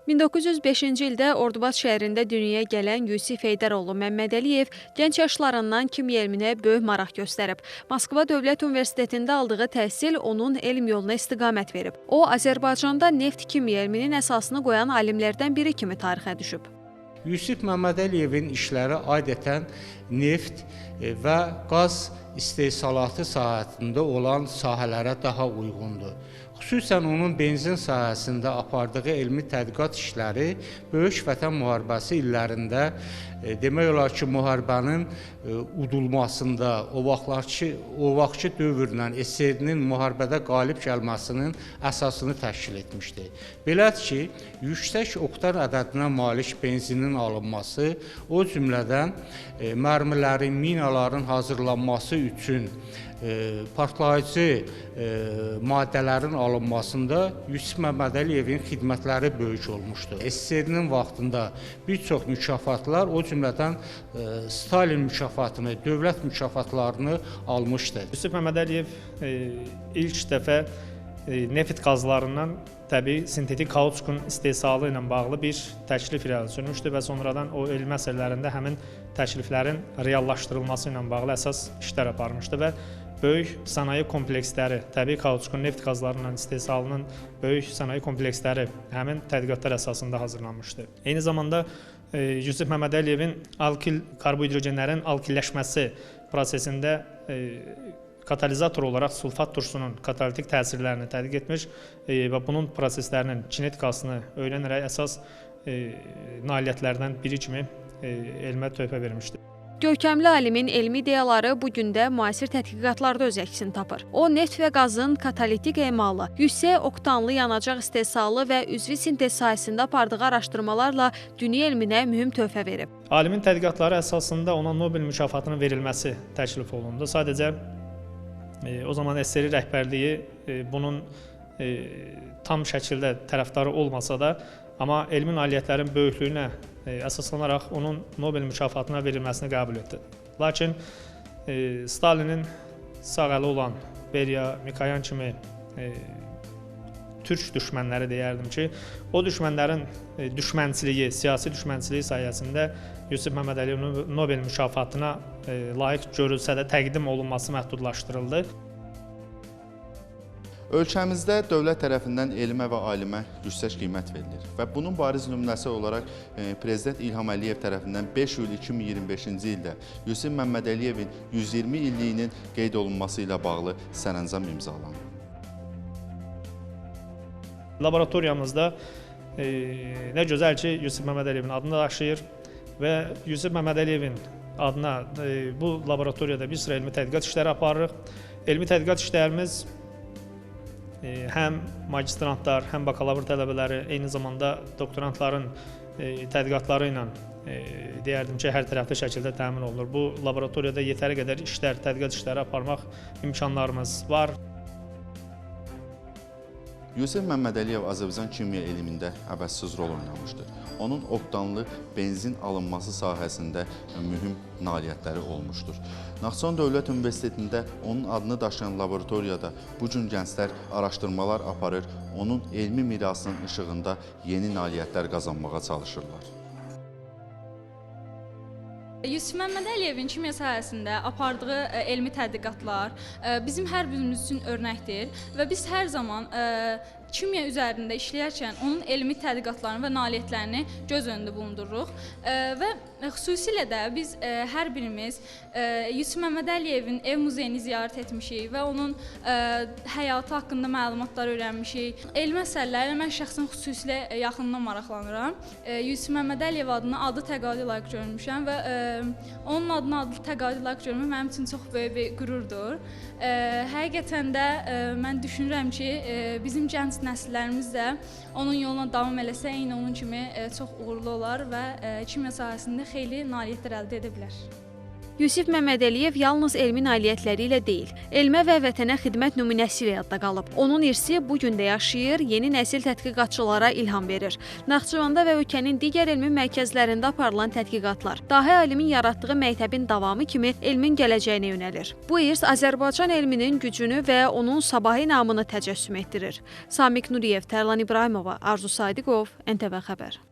1905-ci ildə Ordubad şəhərində dünyaya gələn Yusif Heydəroğlu Məmmədəliyev gənc yaşlarından kimya elminə böyük maraq göstərib. Moskva Dövlət Universitetində aldığı təhsil onun elm yoluna istiqamət verib. O, Azərbaycanda neft kimya elminin əsasını qoyan alimlərdən biri kimi tarixə düşüb. Yusif Məmmədəliyevin işləri adətən neft və qaz istehsalatı sahəsində olan sahələrə daha uyğundur. Xüsusən onun benzin sahəsində apardığı elmi tədqiqat işləri Böyük Vətən müharibəsi illərində demək olar ki, müharibənin udulmasında, o vaxtki dövrlə SSR-nin müharibədə qalib gəlməsinin əsasını təşkil etmişdir. Belədir ki, yüksək oktan ədədinə malik benzinin alınması, o cümlədən mərmilərin, minaların hazırlanması üçün partlayıcı maddələrin alınmasında Yusif Məmmədəliyevin xidmətləri böyük olmuşdur. SSR-nin vaxtında bir çox mükafatlar, o cümlədən Stalin mükafatını, dövlət mükafatlarını almışdır. Yusif Məmmədəliyev ilk dəfə neft qazlarından təbii sintetik kauçukun istehsalı ilə bağlı bir təklif irəli sürmüşdü və sonradan o elmi əsərlərində həmin təkliflərin reallaşdırılması ilə bağlı əsas işlər aparmışdı və böyük sənaye kompleksləri, təbii kauçukun neft qazlarından istehsalının böyük sənaye kompleksləri həmin tədqiqatlar əsasında hazırlanmışdı. Eyni zamanda Yusif Məmmədəliyevin alkil karbohidrogenlərin alkilləşməsi prosesində katalizator olaraq sulfat turşusunun katalitik təsirlərini tədqiq etmiş və bunun proseslərinin kinetikasını öyrənərək əsas nailiyyətlərdən biri kimi elmə töhfə vermişdir. Görkəmli alimin elmi ideyaları bu gün də müasir tədqiqatlarda öz əksini tapır. O, neft və qazın katalitik emalı, yüksək oktanlı yanacaq istehsalı və üzvi sintez sahəsində apardığı araşdırmalarla dünya elminə mühüm töhfə verib. Alimin tədqiqatları əsasında ona Nobel mükafatının verilməsi təklif olundu. Sadəcə o zaman SSR rəhbərliyi bunun tam şəkildə tərəfdarı olmasa da, amma elmi nailiyyətlərin böyüklüyünə əsaslanaraq onun Nobel mükafatına verilməsini qəbul etdi. Lakin Stalinin sağ əli olan Beriya, Mikoyan kimi türk düşmənləri deyərdim ki, o düşmənlərin düşmənçiliyi, siyasi düşmənçiliyi sayəsində Yusif Məmmədəliyevin Nobel mükafatına layiq görülsə də təqdim olunması məhdudlaşdırıldı. Ölkəmizdə dövlət tərəfindən elmə və alimə yüksək qiymət verilir və bunun bariz nümunəsi olaraq Prezident İlham Əliyev tərəfindən 5 iyul 2025-ci ildə Yusif Məmmədəliyevin 120 illiyinin qeyd olunması ilə bağlı sərəncam imzalandı. Laboratoriyamızda nə gözəl ki, Yusif Məmmədəliyevin adını daşıyır və Yusif Məmmədəliyevin adına bu laboratoriyada bir sıra elmi tədqiqat işləri aparırıq. Elmi tədqiqat işlərimiz həm magistrantlar, həm bakalavr tələbələri, eyni zamanda doktorantların tədqiqatları ilə deyərdim ki, hər tərəfli şəkildə təmin olunur. Bu laboratoriyada yetəri qədər işlər, tədqiqat işləri aparmaq imkanlarımız var. Yusif Məmmədəliyev Azərbaycan kimya elmində əvəzsiz rol oynamışdır. Onun oktanlı benzin alınması sahəsində mühüm nailiyyətləri olmuşdur. Naxçıvan Dövlət Universitetində onun adını daşıyan laboratoriyada bu gün gənclər araşdırmalar aparır, onun elmi mirasının işığında yeni nailiyyətlər qazanmağa çalışırlar. Yusif Məmmədəliyevin kimya sahəsində apardığı elmi tədqiqatlar bizim hər birimiz üçün örnəkdir və biz hər zaman kimya üzərində işləyərkən onun elmi tədqiqatlarını və nailiyyətlərini göz önündə bulundururuq və xüsusilə də biz hər birimiz Yusif Məmmədəliyevin ev muzeyini ziyarət etmişik və onun həyatı haqqında məlumatlar öyrənmişik. Elmi əsərlərlə mən şəxsən xüsusilə yaxından maraqlanıram. Yusif Məmmədəliyev adını adı təqaüdə layiq görmüşəm və onun adını adı təqaüdə layiq görmək mənim üçün çox böyük bir qürurdur. Həqiqətən də mən düşünürəm ki, bizim gənc nəsillərimiz də onun yoluna davam eləsə, eyni onun kimi çox uğurlu olar və kimya sahəsində xeyli nailiyyətlər əldə edə bilər. Yusif Məmmədəliyev yalnız elmi nailiyyətləri ilə deyil, elmə və vətənə xidmət nümunəsi ilə yadda qalıb. Onun irsi bu gün də yaşayır, yeni nəsil tədqiqatçılara ilham verir. Naxçıvanda və ölkənin digər elmi mərkəzlərində aparılan tədqiqatlar dahi alimin yaratdığı məktəbin davamı kimi elmin gələcəyinə yönəlir. Bu irs Azərbaycan elminin gücünü və onun sabahı namını təcəssüm etdirir. Samiq Nuriyev, Tərlan İbrahimova, Arzu Sadiqov, NTV Xəbər.